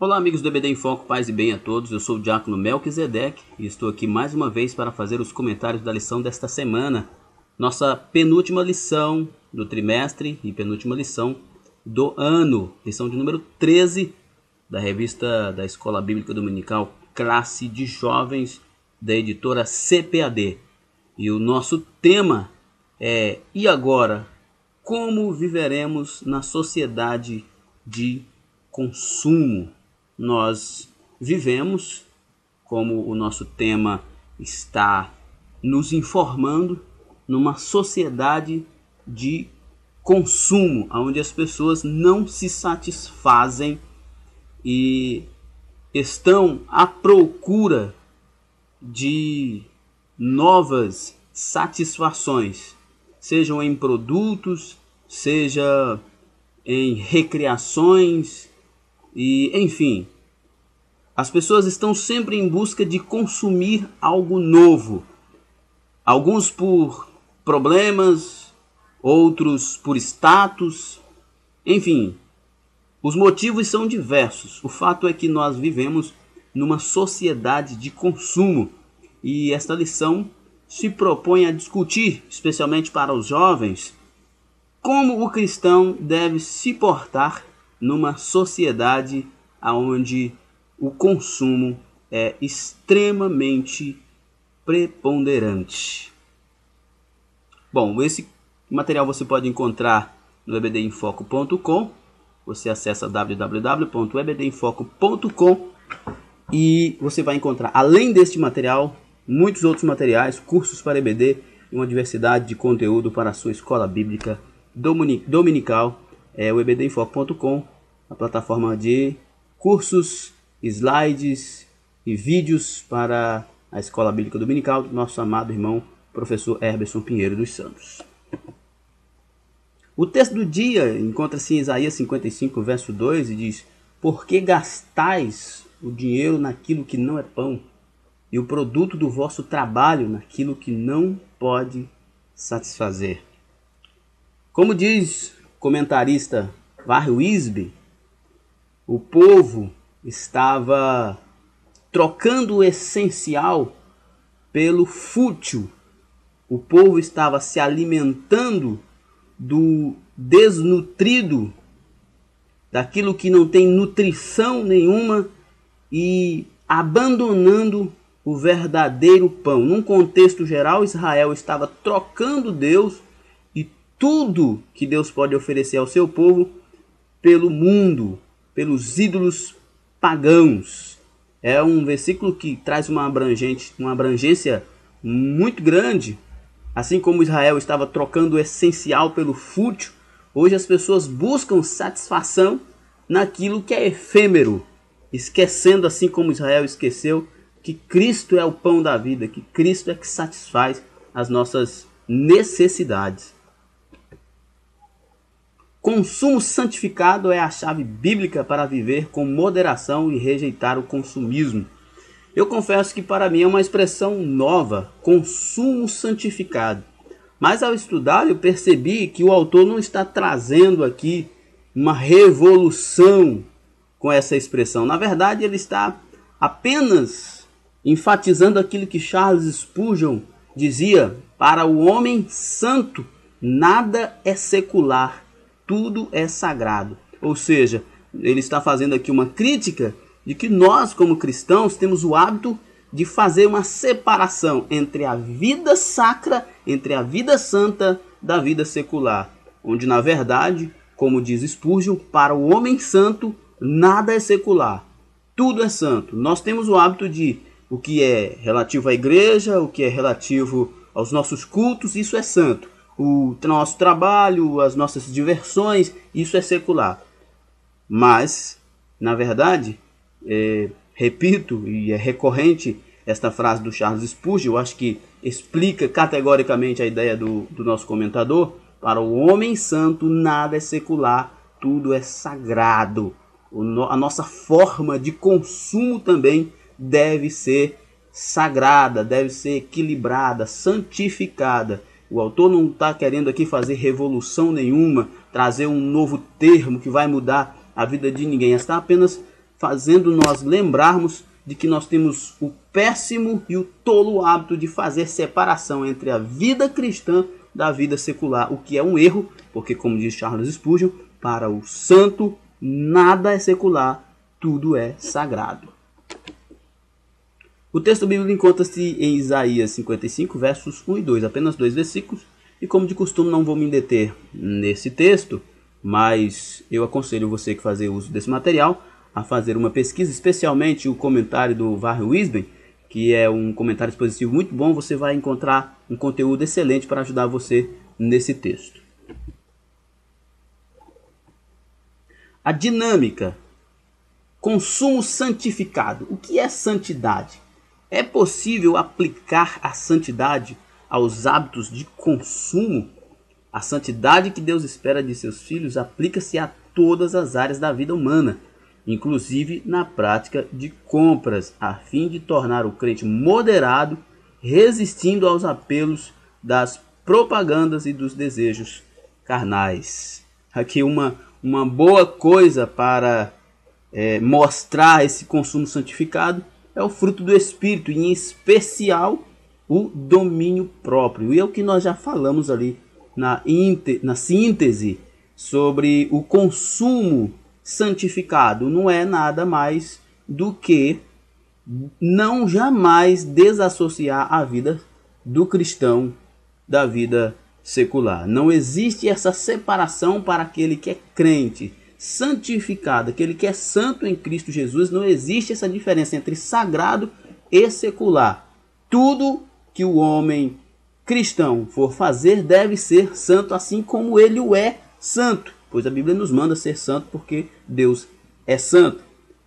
Olá amigos do EBD em Foco, paz e bem a todos, eu sou o Diácono Melquisedeque e estou aqui mais uma vez para fazer os comentários da lição desta semana, nossa penúltima lição do trimestre e penúltima lição do ano, lição de número 13 da revista da Escola Bíblica Dominical Classe de Jovens da editora CPAD. E o nosso tema é: e agora, como viveremos na sociedade de consumo? Nós vivemos, como o nosso tema está nos informando, numa sociedade de consumo, onde as pessoas não se satisfazem e estão à procura de novas satisfações, sejam em produtos, seja em recreações, e enfim, as pessoas estão sempre em busca de consumir algo novo. Alguns por problemas, outros por status, enfim, os motivos são diversos. O fato é que nós vivemos numa sociedade de consumo e esta lição se propõe a discutir, especialmente para os jovens, como o cristão deve se portar numa sociedade onde o consumo é extremamente preponderante. Bom, esse material você pode encontrar no ebdinfoco.com. Você acessa www.ebdinfoco.com e você vai encontrar, além deste material, muitos outros materiais, cursos para EBD e uma diversidade de conteúdo para a sua escola bíblica dominical. É o ebdinfoco.com, a plataforma de cursos, slides e vídeos para a escola bíblica dominical do nosso amado irmão professor Herberson Pinheiro dos Santos. O texto do dia encontra-se em Isaías 55, verso 2 e diz: por que gastais o dinheiro naquilo que não é pão, e o produto do vosso trabalho naquilo que não pode satisfazer? Como diz o comentarista Warren Wiersbe, o povo estava trocando o essencial pelo fútil. O povo estava se alimentando do desnutrido, daquilo que não tem nutrição nenhuma, e abandonando o verdadeiro pão. Num contexto geral, Israel estava trocando Deus e tudo que Deus pode oferecer ao seu povo pelo mundo, pelos ídolos pagãos. É um versículo que traz uma abrangência muito grande. Assim como Israel estava trocando o essencial pelo fútil, hoje as pessoas buscam satisfação naquilo que é efêmero, esquecendo, assim como Israel esqueceu, que Cristo é o pão da vida, que Cristo é que satisfaz as nossas necessidades. Consumo santificado é a chave bíblica para viver com moderação e rejeitar o consumismo. Eu confesso que para mim é uma expressão nova, consumo santificado. Mas ao estudar eu percebi que o autor não está trazendo aqui uma revolução com essa expressão. Na verdade, ele está apenas enfatizando aquilo que Charles Spurgeon dizia: para o homem santo, nada é secular, tudo é sagrado. Ou seja, ele está fazendo aqui uma crítica de que nós, como cristãos, temos o hábito de fazer uma separação entre a vida sacra, entre a vida santa da vida secular, onde, na verdade, como diz Spurgeon, para o homem santo, nada é secular, tudo é santo. Nós temos o hábito de o que é relativo à igreja, o que é relativo aos nossos cultos, isso é santo. O nosso trabalho, as nossas diversões, isso é secular. Mas, na verdade, repito, e é recorrente esta frase do Charles Spurgeon, eu acho que explica categoricamente a ideia do nosso comentador: para o homem santo nada é secular, tudo é sagrado. A nossa forma de consumo também deve ser sagrada, deve ser equilibrada, santificada. O autor não está querendo aqui fazer revolução nenhuma, trazer um novo termo que vai mudar a vida de ninguém. Está apenas fazendo nós lembrarmos de que nós temos o péssimo e o tolo hábito de fazer separação entre a vida cristã da vida secular, o que é um erro, porque, como diz Charles Spurgeon, para o santo nada é secular, tudo é sagrado. O texto bíblico encontra-se em Isaías 55, versos 1 e 2, apenas 2 versículos, e como de costume não vou me deter nesse texto, mas eu aconselho você que fazer uso desse material a fazer uma pesquisa, especialmente o comentário do Warren Wisben, que é um comentário expositivo muito bom. Você vai encontrar um conteúdo excelente para ajudar você nesse texto. A dinâmica. Consumo santificado. O que é santidade? É possível aplicar a santidade aos hábitos de consumo? A santidade que Deus espera de seus filhos aplica-se a todas as áreas da vida humana, inclusive na prática de compras, a fim de tornar o crente moderado, resistindo aos apelos das propagandas e dos desejos carnais. Aqui uma boa coisa para mostrar esse consumo santificado é o fruto do Espírito, e em especial o domínio próprio. E é o que nós já falamos ali na síntese sobre o consumo santificado. Não é nada mais do que não jamais desassociar a vida do cristão da vida secular. Não existe essa separação para aquele que é crente, santificado, aquele que é santo em Cristo Jesus. Não existe essa diferença entre sagrado e secular. Tudo que o homem cristão for fazer deve ser santo, assim como ele o é santo, pois a Bíblia nos manda ser santo porque Deus é santo.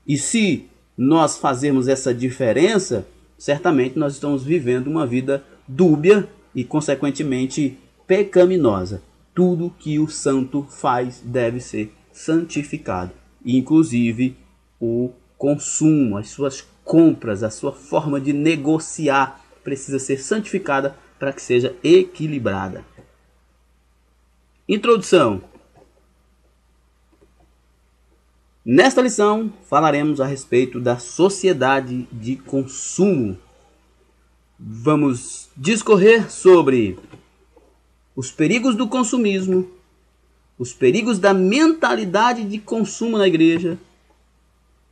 E se nós fazermos essa diferença, certamente nós estamos vivendo uma vida dúbia e, consequentemente, pecaminosa. Tudo que o santo faz deve ser santificado, inclusive o consumo, as suas compras, a sua forma de negociar precisa ser santificada para que seja equilibrada. Introdução. Nesta lição falaremos a respeito da sociedade de consumo. Vamos discorrer sobre os perigos do consumismo, os perigos da mentalidade de consumo na igreja,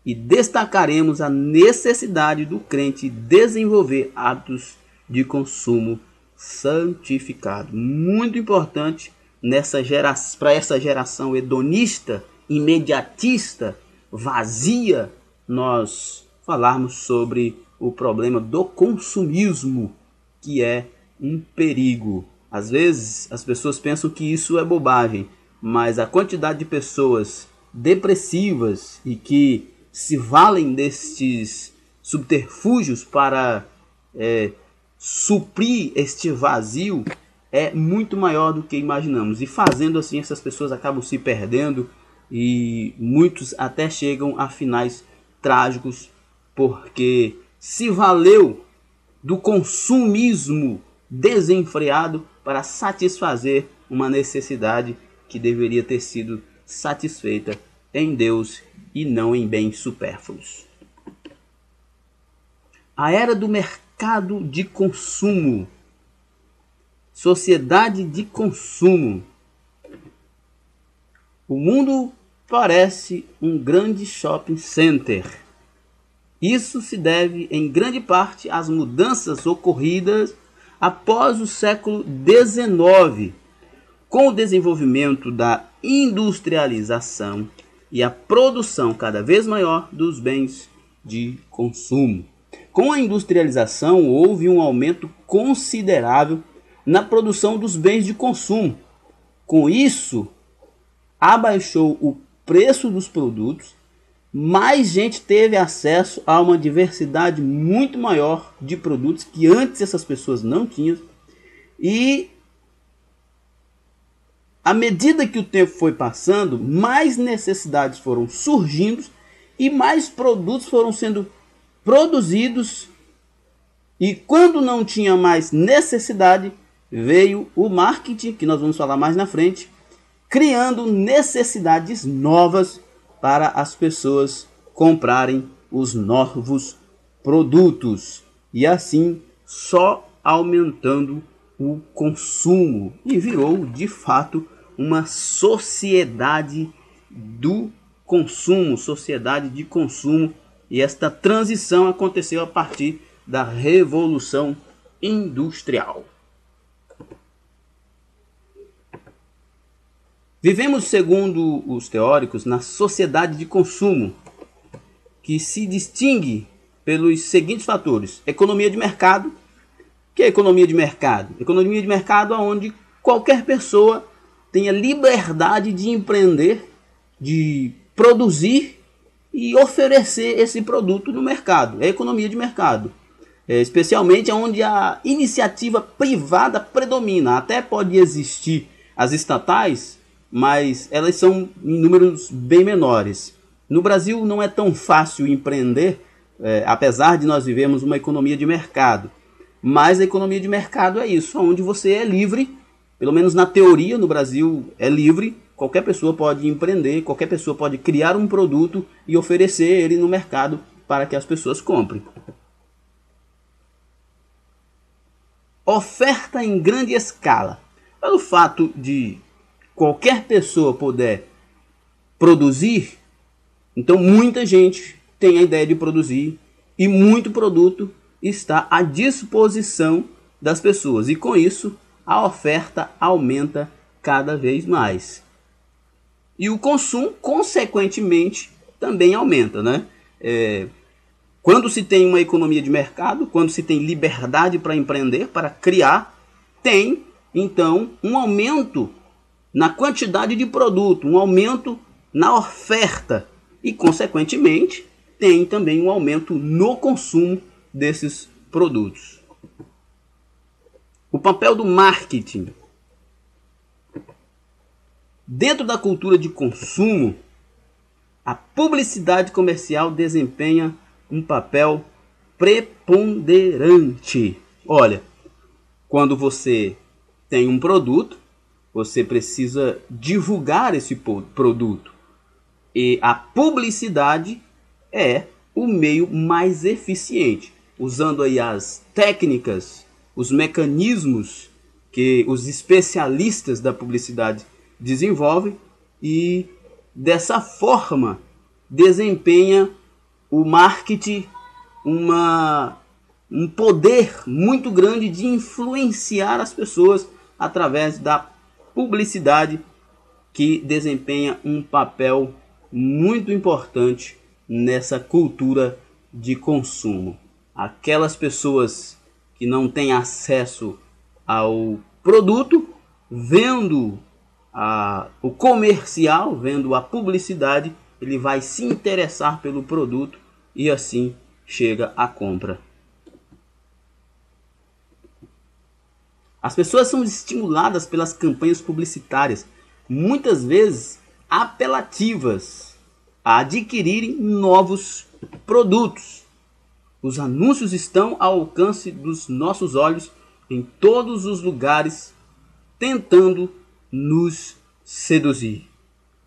e destacaremos a necessidade do crente desenvolver hábitos de consumo santificado. Muito importante para essa geração hedonista, imediatista, vazia, nós falarmos sobre o problema do consumismo, que é um perigo. Às vezes as pessoas pensam que isso é bobagem, mas a quantidade de pessoas depressivas e que se valem destes subterfúgios para suprir este vazio é muito maior do que imaginamos. E fazendo assim, essas pessoas acabam se perdendo e muitos até chegam a finais trágicos, porque se valeu do consumismo desenfreado para satisfazer uma necessidade que deveria ter sido satisfeita em Deus e não em bens supérfluos. A era do mercado de consumo. Sociedade de consumo. O mundo parece um grande shopping center. Isso se deve em grande parte às mudanças ocorridas após o século XIX, com o desenvolvimento da industrialização e a produção cada vez maior dos bens de consumo. Com a industrialização, houve um aumento considerável na produção dos bens de consumo. Com isso, abaixou o preço dos produtos, mais gente teve acesso a uma diversidade muito maior de produtos que antes essas pessoas não tinham, e à medida que o tempo foi passando, mais necessidades foram surgindo e mais produtos foram sendo produzidos, e quando não tinha mais necessidade, veio o marketing, que nós vamos falar mais na frente, criando necessidades novas para as pessoas comprarem os novos produtos e assim só aumentando o consumo, e virou de fato uma sociedade do consumo, sociedade de consumo, e esta transição aconteceu a partir da Revolução Industrial. Vivemos, segundo os teóricos, na sociedade de consumo, que se distingue pelos seguintes fatores: economia de mercado. O que é economia de mercado? Economia de mercado é onde qualquer pessoa tenha liberdade de empreender, de produzir e oferecer esse produto no mercado. É economia de mercado. Especialmente onde a iniciativa privada predomina. Até pode existir as estatais, mas elas são em números bem menores. No Brasil não é tão fácil empreender, apesar de nós vivemos uma economia de mercado. Mas a economia de mercado é isso, onde você é livre, pelo menos na teoria no Brasil é livre, qualquer pessoa pode empreender, qualquer pessoa pode criar um produto e oferecer ele no mercado para que as pessoas comprem. Oferta em grande escala. Pelo fato de qualquer pessoa poder produzir, então muita gente tem a ideia de produzir e muito produto está à disposição das pessoas. E com isso a oferta aumenta cada vez mais. E o consumo, consequentemente, também aumenta, né? Quando se tem uma economia de mercado, quando se tem liberdade para empreender, para criar, tem então um aumento na quantidade de produto, um aumento na oferta e, consequentemente, tem também um aumento no consumo desses produtos. O papel do marketing. Dentro da cultura de consumo, a publicidade comercial desempenha um papel preponderante. Olha, quando você tem um produto, você precisa divulgar esse produto. E a publicidade é o meio mais eficiente, usando aí as técnicas, os mecanismos que os especialistas da publicidade desenvolvem, e dessa forma desempenha o marketing um poder muito grande de influenciar as pessoas através da publicidade, que desempenha um papel muito importante nessa cultura de consumo. Aquelas pessoas que não têm acesso ao produto, vendo o comercial, vendo a publicidade, ele vai se interessar pelo produto e assim chega à compra. As pessoas são estimuladas pelas campanhas publicitárias, muitas vezes apelativas, a adquirirem novos produtos. Os anúncios estão ao alcance dos nossos olhos em todos os lugares, tentando nos seduzir.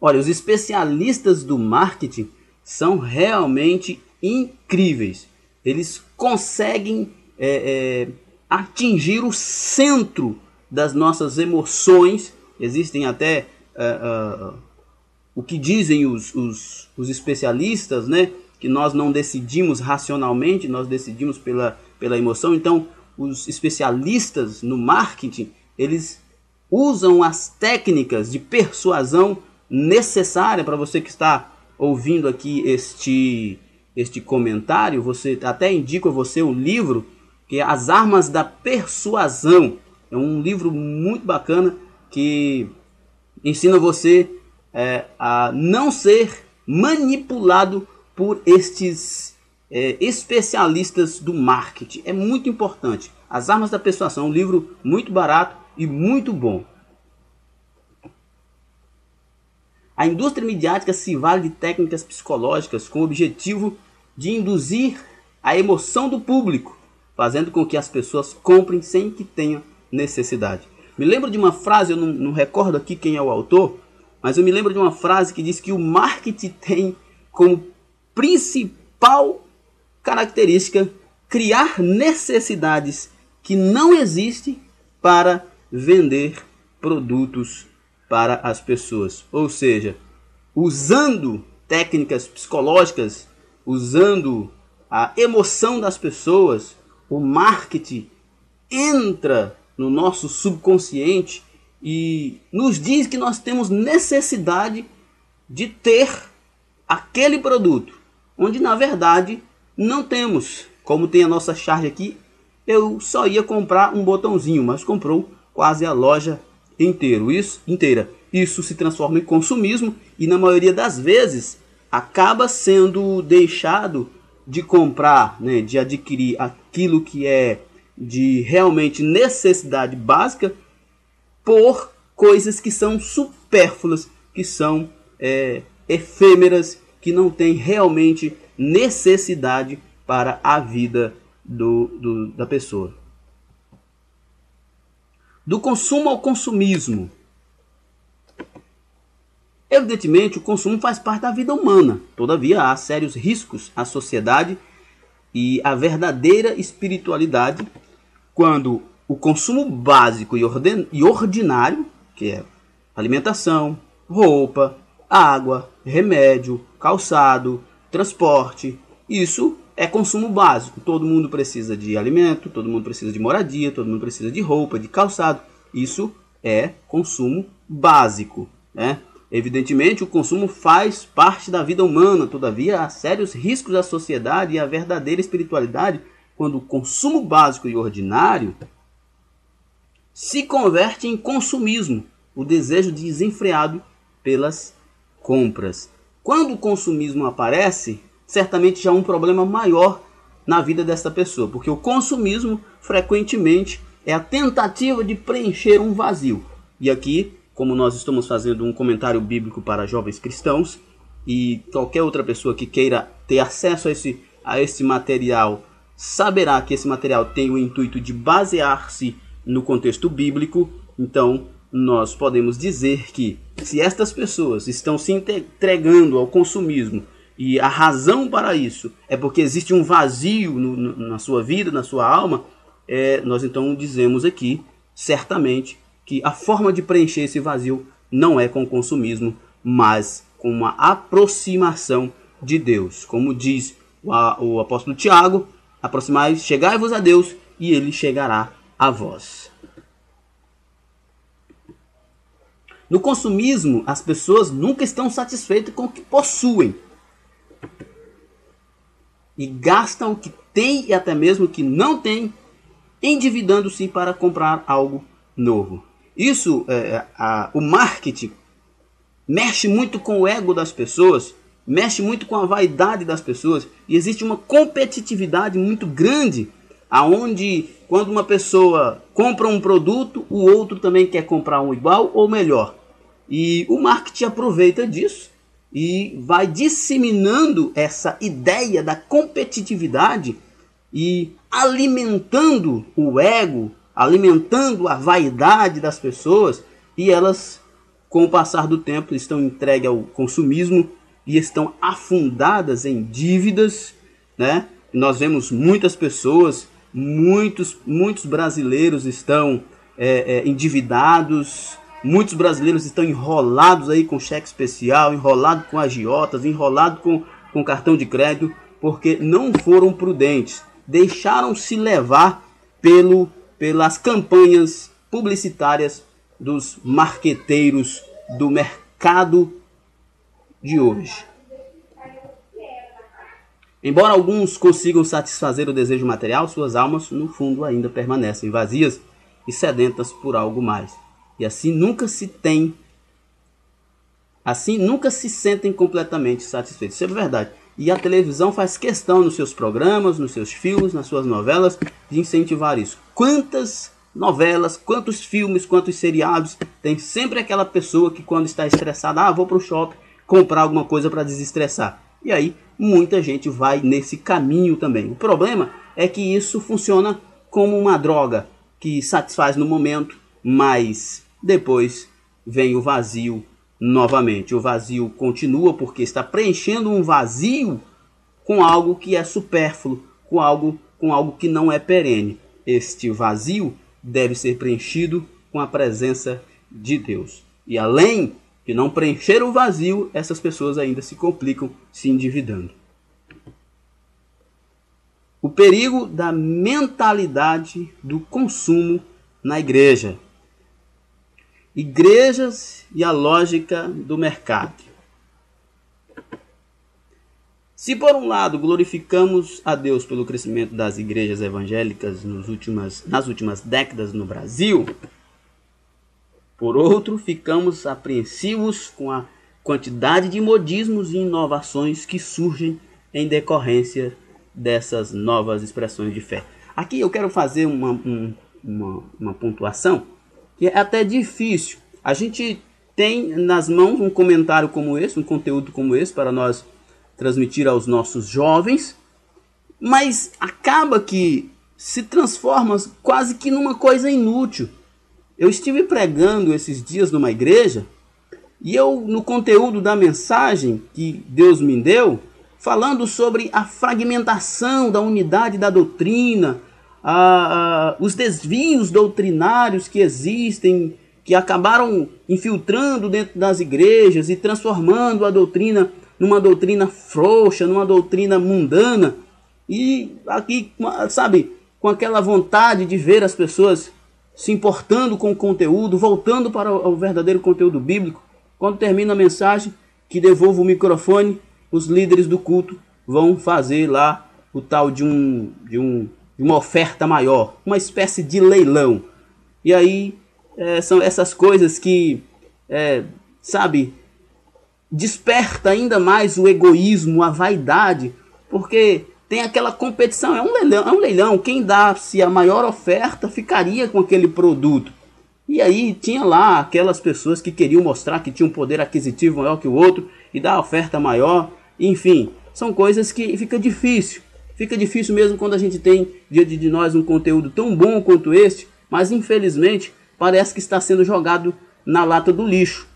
Olha, os especialistas do marketing são realmente incríveis. Eles conseguem atingir o centro das nossas emoções. Existem até o que dizem os especialistas, né? Que nós não decidimos racionalmente, nós decidimos pela emoção. Então, os especialistas no marketing, eles usam as técnicas de persuasão necessária. Para você que está ouvindo aqui este comentário, você até indico a você o livro, que é As Armas da Persuasão. É um livro muito bacana que ensina você a não ser manipulado por estes especialistas do marketing. É muito importante. As Armas da Persuasão, um livro muito barato e muito bom. A indústria midiática se vale de técnicas psicológicas com o objetivo de induzir a emoção do público, fazendo com que as pessoas comprem sem que tenham necessidade. Me lembro de uma frase, eu não recordo aqui quem é o autor, mas eu me lembro de uma frase que diz que o marketing tem como principal característica criar necessidades que não existem para vender produtos para as pessoas. Ou seja, usando técnicas psicológicas, usando a emoção das pessoas, o marketing entra no nosso subconsciente e nos diz que nós temos necessidade de ter aquele produto, onde na verdade não temos. Como tem a nossa charge aqui, eu só ia comprar um botãozinho, mas comprou quase a loja inteira. Isso se transforma em consumismo e na maioria das vezes acaba sendo deixado de comprar, né, de adquirir aquilo que é de realmente necessidade básica por coisas que são supérfluas, que são efêmeras, que não têm realmente necessidade para a vida da pessoa. Do consumo ao consumismo. Evidentemente, o consumo faz parte da vida humana. Todavia, há sérios riscos à sociedade e à verdadeira espiritualidade quando o consumo básico e ordinário, que é alimentação, roupa, água, remédio, calçado, transporte, isso é consumo básico. Todo mundo precisa de alimento, todo mundo precisa de moradia, todo mundo precisa de roupa, de calçado. Isso é consumo básico, né? Evidentemente, o consumo faz parte da vida humana, todavia há sérios riscos à sociedade e à verdadeira espiritualidade quando o consumo básico e ordinário se converte em consumismo, o desejo desenfreado pelas compras. Quando o consumismo aparece, certamente já há um problema maior na vida dessa pessoa, porque o consumismo frequentemente é a tentativa de preencher um vazio. E aqui, como nós estamos fazendo um comentário bíblico para jovens cristãos, e qualquer outra pessoa que queira ter acesso a esse material, saberá que esse material tem o intuito de basear-se no contexto bíblico. Então, nós podemos dizer que se estas pessoas estão se entregando ao consumismo, e a razão para isso é porque existe um vazio na sua vida, na sua alma, nós então dizemos aqui, certamente, que a forma de preencher esse vazio não é com consumismo, mas com uma aproximação de Deus. Como diz o apóstolo Tiago, aproximai-vos, chegai-vos a Deus, e ele chegará a vós. No consumismo, as pessoas nunca estão satisfeitas com o que possuem. E gastam o que tem e até mesmo o que não tem, endividando-se para comprar algo novo. Isso, o marketing mexe muito com o ego das pessoas, mexe muito com a vaidade das pessoas, e existe uma competitividade muito grande, aonde quando uma pessoa compra um produto, o outro também quer comprar um igual ou melhor. E o marketing aproveita disso e vai disseminando essa ideia da competitividade e alimentando o ego, alimentando a vaidade das pessoas, e elas, com o passar do tempo, estão entregues ao consumismo e estão afundadas em dívidas, né? Nós vemos muitas pessoas, muitos brasileiros estão endividados, muitos brasileiros estão enrolados aí com cheque especial, enrolados com agiotas, enrolados com cartão de crédito, porque não foram prudentes, deixaram-se levar pelas campanhas publicitárias dos marqueteiros do mercado de hoje. Embora alguns consigam satisfazer o desejo material, suas almas no fundo ainda permanecem vazias e sedentas por algo mais. E assim nunca se sentem completamente satisfeitos. Isso é verdade. E a televisão faz questão nos seus programas, nos seus filmes, nas suas novelas, de incentivar isso. Quantas novelas, quantos filmes, quantos seriados, tem sempre aquela pessoa que quando está estressada, vou para o shopping comprar alguma coisa para desestressar. E aí muita gente vai nesse caminho também. O problema é que isso funciona como uma droga que satisfaz no momento, mas depois vem o vazio novamente. O vazio continua porque está preenchendo um vazio com algo que é supérfluo, com algo que não é perene. Este vazio deve ser preenchido com a presença de Deus. E além de não preencher o vazio, essas pessoas ainda se complicam se endividando. O perigo da mentalidade do consumo na igreja. Igrejas e a lógica do mercado. Se por um lado glorificamos a Deus pelo crescimento das igrejas evangélicas nas últimas décadas no Brasil, por outro, ficamos apreensivos com a quantidade de modismos e inovações que surgem em decorrência dessas novas expressões de fé. Aqui eu quero fazer uma pontuação que é até difícil. A gente tem nas mãos um comentário como esse, um conteúdo como esse para nós transmitir aos nossos jovens, mas acaba que se transforma quase que numa coisa inútil. Eu estive pregando esses dias numa igreja e no conteúdo da mensagem que Deus me deu, falando sobre a fragmentação da unidade da doutrina, os desvios doutrinários que existem, que acabaram infiltrando dentro das igrejas e transformando a doutrina numa doutrina frouxa, numa doutrina mundana. E aqui, sabe, com aquela vontade de ver as pessoas se importando com o conteúdo, voltando para o verdadeiro conteúdo bíblico. Quando termina a mensagem, que devolvo o microfone, os líderes do culto vão fazer lá o tal de uma oferta maior, uma espécie de leilão. E aí são essas coisas que, sabe, desperta ainda mais o egoísmo, a vaidade, porque tem aquela competição, é um leilão, quem dá-se a maior oferta ficaria com aquele produto. E aí tinha lá aquelas pessoas que queriam mostrar que tinham um poder aquisitivo maior que o outro e dar a oferta maior. Enfim, são coisas que fica difícil mesmo quando a gente tem diante de nós um conteúdo tão bom quanto este, mas infelizmente parece que está sendo jogado na lata do lixo.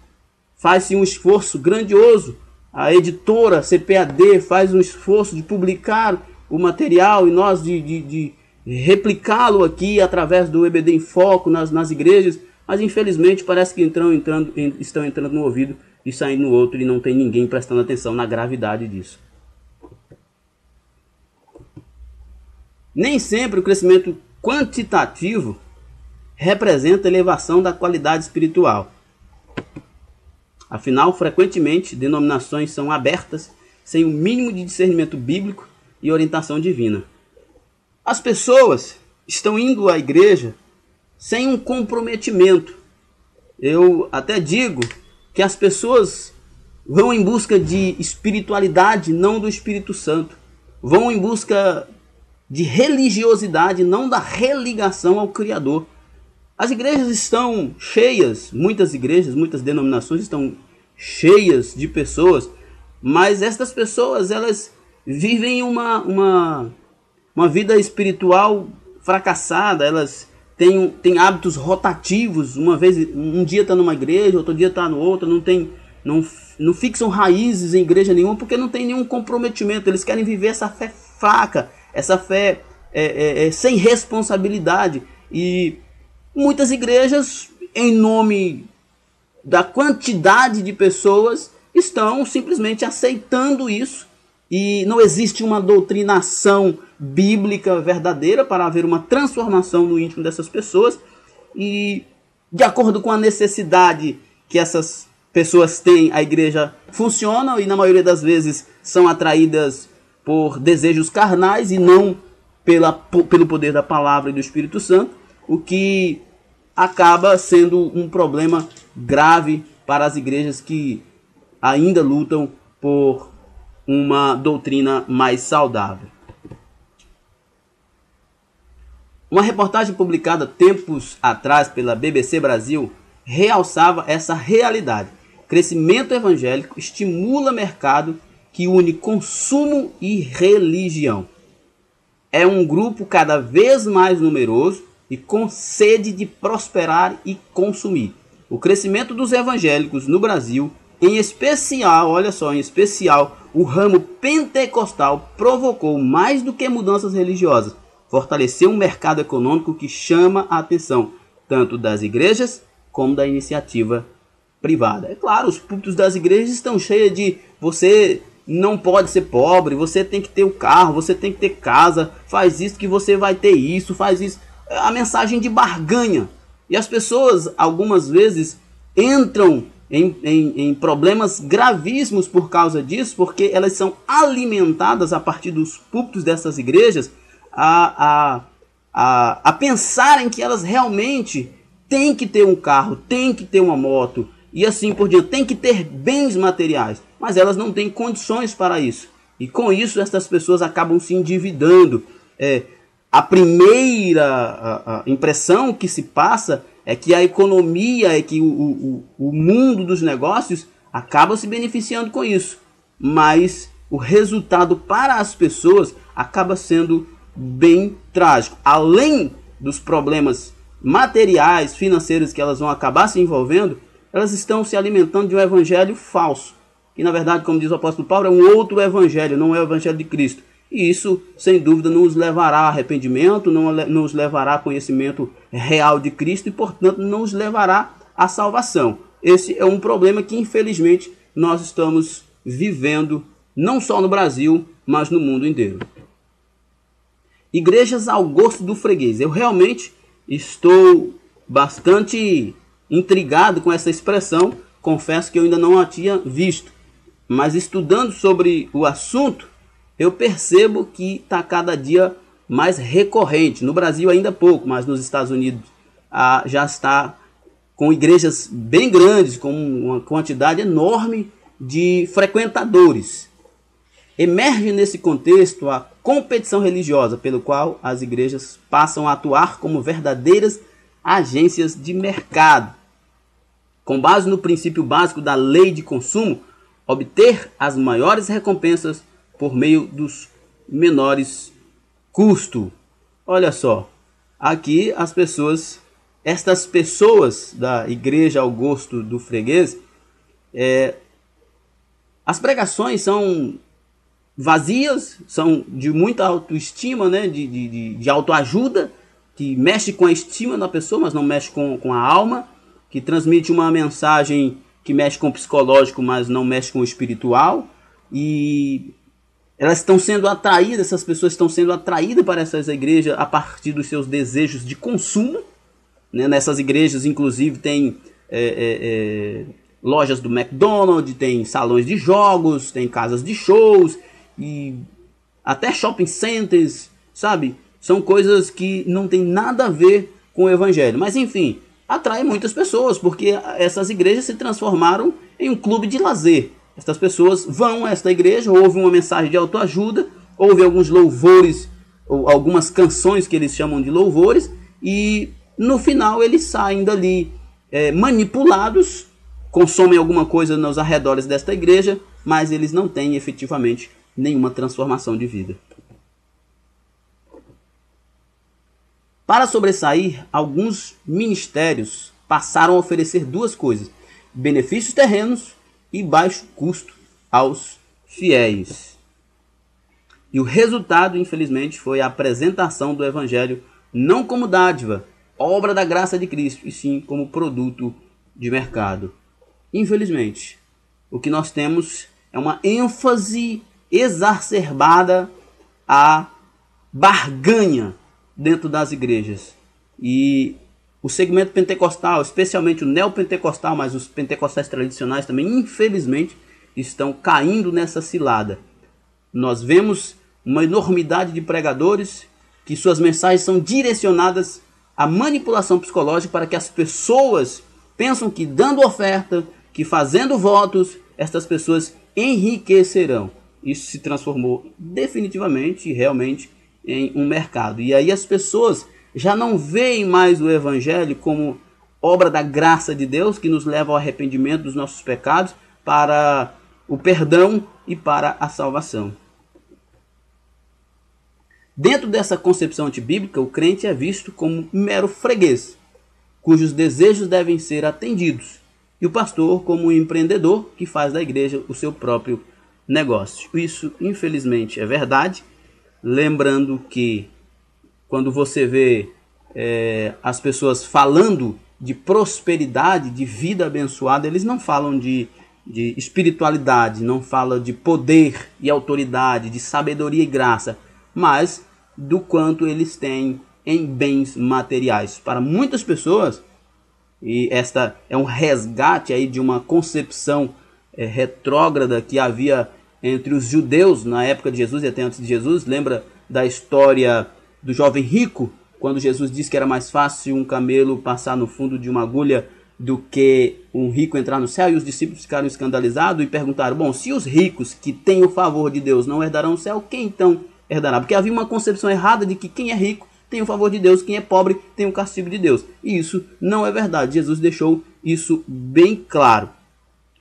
Faz-se um esforço grandioso, a editora CPAD faz um esforço de publicar o material e nós de replicá-lo aqui através do EBD em Foco nas igrejas, mas infelizmente parece que estão entrando no ouvido e saindo no outro e não tem ninguém prestando atenção na gravidade disso. Nem sempre o crescimento quantitativo representa elevação da qualidade espiritual. Afinal, frequentemente, denominações são abertas sem o mínimo de discernimento bíblico e orientação divina. As pessoas estão indo à igreja sem um comprometimento. Eu até digo que as pessoas vão em busca de espiritualidade, não do Espírito Santo. Vão em busca de religiosidade, não da religação ao Criador. As igrejas estão cheias, muitas denominações estão cheias de pessoas, mas estas pessoas, elas vivem uma vida espiritual fracassada, elas têm hábitos rotativos, um dia está numa igreja, outro dia está no outro, não fixam raízes em igreja nenhuma, porque não tem nenhum comprometimento, eles querem viver essa fé fraca, essa fé sem responsabilidade. E muitas igrejas, em nome da quantidade de pessoas, estão simplesmente aceitando isso. E não existe uma doutrinação bíblica verdadeira para haver uma transformação no íntimo dessas pessoas. E de acordo com a necessidade que essas pessoas têm, a igreja funciona e na maioria das vezes são atraídas por desejos carnais e não pelo poder da palavra e do Espírito Santo, o que acaba sendo um problema grave para as igrejas que ainda lutam por uma doutrina mais saudável. Uma reportagem publicada tempos atrás pela BBC Brasil realçava essa realidade. Crescimento evangélico estimula mercado que une consumo e religião. É um grupo cada vez mais numeroso e com sede de prosperar e consumir. O crescimento dos evangélicos no Brasil, em especial, olha só, em especial o ramo pentecostal provocou mais do que mudanças religiosas, fortaleceu um mercado econômico que chama a atenção tanto das igrejas como da iniciativa privada. É claro, os púlpitos das igrejas estão cheios de você não pode ser pobre, você tem que ter o carro, você tem que ter casa, faz isso que você vai ter isso, faz isso. A mensagem de barganha. E as pessoas, algumas vezes, entram em problemas gravíssimos por causa disso, porque elas são alimentadas a partir dos púlpitos dessas igrejas a pensarem que elas realmente têm que ter um carro, têm que ter uma moto e assim por diante, têm que ter bens materiais, mas elas não têm condições para isso. E com isso essas pessoas acabam se endividando. A primeira impressão que se passa é que a economia, é que o mundo dos negócios acaba se beneficiando com isso. Mas o resultado para as pessoas acaba sendo bem trágico. Além dos problemas materiais, financeiros que elas vão acabar se envolvendo, elas estão se alimentando de um evangelho falso. Que na verdade, como diz o apóstolo Paulo, é um outro evangelho, não é o evangelho de Cristo. E isso, sem dúvida, não nos levará a arrependimento, não nos levará a conhecimento real de Cristo e, portanto, não nos levará à salvação. Esse é um problema que, infelizmente, nós estamos vivendo, não só no Brasil, mas no mundo inteiro. Igrejas ao gosto do freguês. Eu realmente estou bastante intrigado com essa expressão. Confesso que eu ainda não a tinha visto. Mas estudando sobre o assunto, eu percebo que está cada dia mais recorrente. No Brasil ainda pouco, mas nos Estados Unidos já está com igrejas bem grandes, com uma quantidade enorme de frequentadores. Emerge nesse contexto a competição religiosa, pelo qual as igrejas passam a atuar como verdadeiras agências de mercado. Com base no princípio básico da lei de consumo, obter as maiores recompensas por meio dos menores custos. Olha só, aqui estas pessoas da igreja ao gosto do freguês, as pregações são vazias, são de muita autoestima, né? de autoajuda, que mexe com a estima da pessoa, mas não mexe com a alma, que transmite uma mensagem que mexe com o psicológico, mas não mexe com o espiritual, e elas estão sendo atraídas, essas pessoas estão sendo atraídas para essas igrejas a partir dos seus desejos de consumo. Né? Nessas igrejas, inclusive, tem lojas do McDonald's, tem salões de jogos, tem casas de shows, e até shopping centers, sabe? São coisas que não tem nada a ver com o evangelho. Mas, enfim, atrai muitas pessoas, porque essas igrejas se transformaram em um clube de lazer. Estas pessoas vão a esta igreja, ouvem uma mensagem de autoajuda, ouvem alguns louvores, ou algumas canções que eles chamam de louvores, e no final eles saem dali manipulados, consomem alguma coisa nos arredores desta igreja, mas eles não têm efetivamente nenhuma transformação de vida. Para sobressair, alguns ministérios passaram a oferecer duas coisas: benefícios terrenos e baixo custo aos fiéis. E o resultado, infelizmente, foi a apresentação do evangelho não como dádiva, obra da graça de Cristo, e sim como produto de mercado. Infelizmente, o que nós temos é uma ênfase exacerbada à barganha dentro das igrejas. E o segmento pentecostal, especialmente o neopentecostal, mas os pentecostais tradicionais também, infelizmente, estão caindo nessa cilada. Nós vemos uma enormidade de pregadores que suas mensagens são direcionadas à manipulação psicológica para que as pessoas pensam que dando oferta, que fazendo votos, estas pessoas enriquecerão. Isso se transformou definitivamente e realmente em um mercado. E aí as pessoas já não veem mais o evangelho como obra da graça de Deus, que nos leva ao arrependimento dos nossos pecados, para o perdão e para a salvação. Dentro dessa concepção antibíblica, o crente é visto como mero freguês, cujos desejos devem ser atendidos, e o pastor como um empreendedor que faz da igreja o seu próprio negócio. Isso, infelizmente, é verdade. Lembrando que quando você vê as pessoas falando de prosperidade, de vida abençoada, eles não falam de espiritualidade, não falam de poder e autoridade, de sabedoria e graça, mas do quanto eles têm em bens materiais. Para muitas pessoas, e esta é um resgate aí de uma concepção retrógrada que havia entre os judeus na época de Jesus e até antes de Jesus. Lembra da história do jovem rico, quando Jesus disse que era mais fácil um camelo passar no fundo de uma agulha do que um rico entrar no céu? E os discípulos ficaram escandalizados e perguntaram: bom, se os ricos que têm o favor de Deus não herdarão o céu, quem então herdará? Porque havia uma concepção errada de que quem é rico tem o favor de Deus, quem é pobre tem o castigo de Deus. E isso não é verdade. Jesus deixou isso bem claro.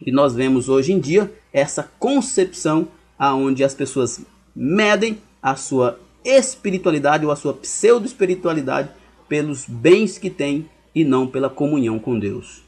E nós vemos hoje em dia essa concepção aonde as pessoas medem a sua espiritualidade ou a sua pseudo-espiritualidade pelos bens que têm e não pela comunhão com Deus.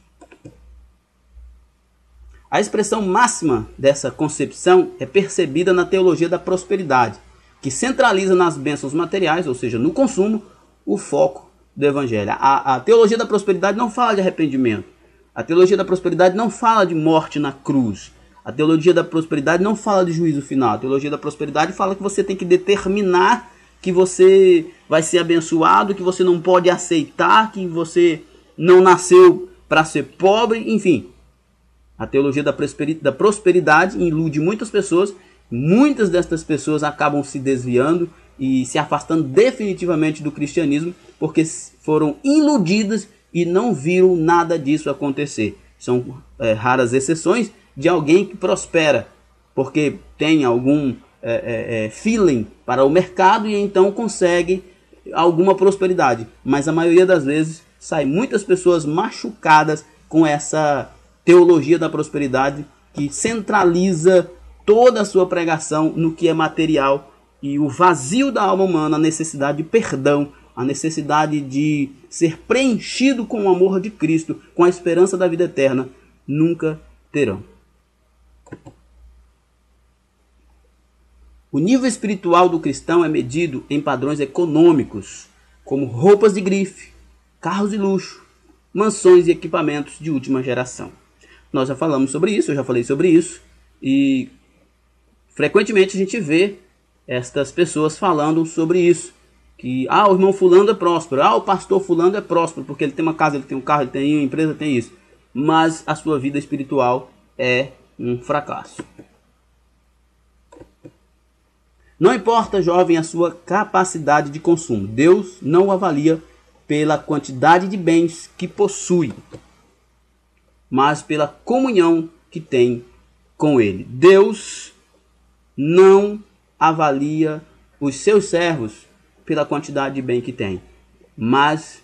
A expressão máxima dessa concepção é percebida na teologia da prosperidade, que centraliza nas bênçãos materiais, ou seja, no consumo, o foco do evangelho. A teologia da prosperidade não fala de arrependimento. A teologia da prosperidade não fala de morte na cruz. A teologia da prosperidade não fala de juízo final. A teologia da prosperidade fala que você tem que determinar que você vai ser abençoado, que você não pode aceitar, que você não nasceu para ser pobre, enfim. A teologia da prosperidade ilude muitas pessoas. Muitas destas pessoas acabam se desviando e se afastando definitivamente do cristianismo porque foram iludidas e não viram nada disso acontecer. São raras exceções de alguém que prospera porque tem algum feeling para o mercado e então consegue alguma prosperidade. Mas a maioria das vezes sai muitas pessoas machucadas com essa teologia da prosperidade que centraliza toda a sua pregação no que é material e o vazio da alma humana, a necessidade de perdão, a necessidade de ser preenchido com o amor de Cristo, com a esperança da vida eterna, nunca terão. O nível espiritual do cristão é medido em padrões econômicos, como roupas de grife, carros de luxo, mansões e equipamentos de última geração. Nós já falamos sobre isso, eu já falei sobre isso, e frequentemente a gente vê estas pessoas falando sobre isso. Que o irmão fulano é próspero, o pastor fulano é próspero, porque ele tem uma casa, ele tem um carro, ele tem uma empresa, tem isso. Mas a sua vida espiritual é um fracasso. Não importa, jovem, a sua capacidade de consumo. Deus não o avalia pela quantidade de bens que possui, mas pela comunhão que tem com Ele. Deus não avalia os seus servos pela quantidade de bem que tem, mas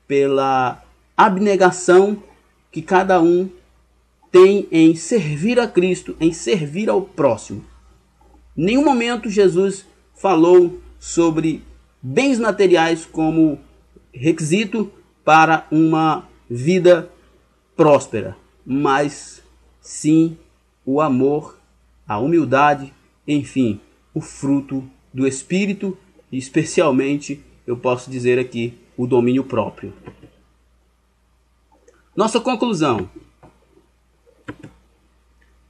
pela abnegação que cada um tem em servir a Cristo, em servir ao próximo. Em nenhum momento Jesus falou sobre bens materiais como requisito para uma vida próspera, mas sim o amor, a humildade, enfim, o fruto do Espírito e especialmente, eu posso dizer aqui, o domínio próprio. Nossa conclusão.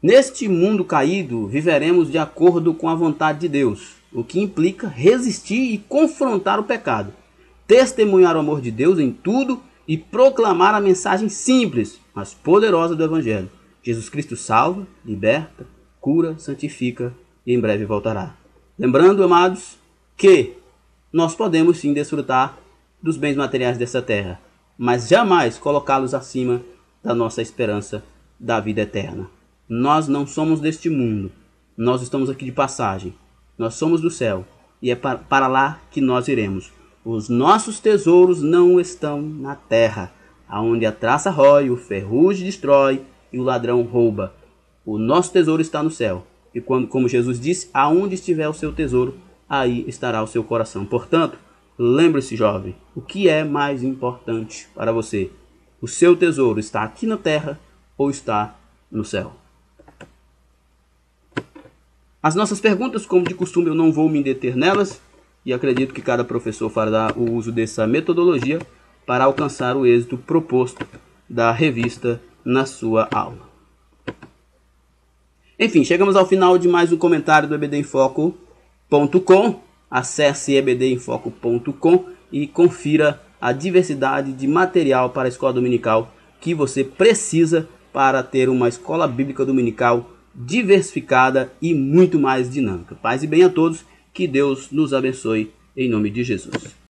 Neste mundo caído, viveremos de acordo com a vontade de Deus, o que implica resistir e confrontar o pecado, testemunhar o amor de Deus em tudo e proclamar a mensagem simples, mas poderosa do Evangelho. Jesus Cristo salva, liberta, cura, santifica e em breve voltará. Lembrando, amados, que nós podemos sim desfrutar dos bens materiais dessa terra, mas jamais colocá-los acima da nossa esperança da vida eterna. Nós não somos deste mundo, nós estamos aqui de passagem, nós somos do céu e é para lá que nós iremos. Os nossos tesouros não estão na terra, aonde a traça rói, o ferrugem destrói e o ladrão rouba. O nosso tesouro está no céu. E quando, como Jesus disse, aonde estiver o seu tesouro, aí estará o seu coração. Portanto, lembre-se, jovem, o que é mais importante para você? O seu tesouro está aqui na terra ou está no céu? As nossas perguntas, como de costume, eu não vou me deter nelas, e acredito que cada professor fará o uso dessa metodologia para alcançar o êxito proposto da revista na sua aula. Enfim, chegamos ao final de mais um comentário do ebdemfoco.com. Acesse ebdemfoco.com e confira a diversidade de material para a escola dominical que você precisa para ter uma escola bíblica dominical diversificada e muito mais dinâmica. Paz e bem a todos, que Deus nos abençoe em nome de Jesus.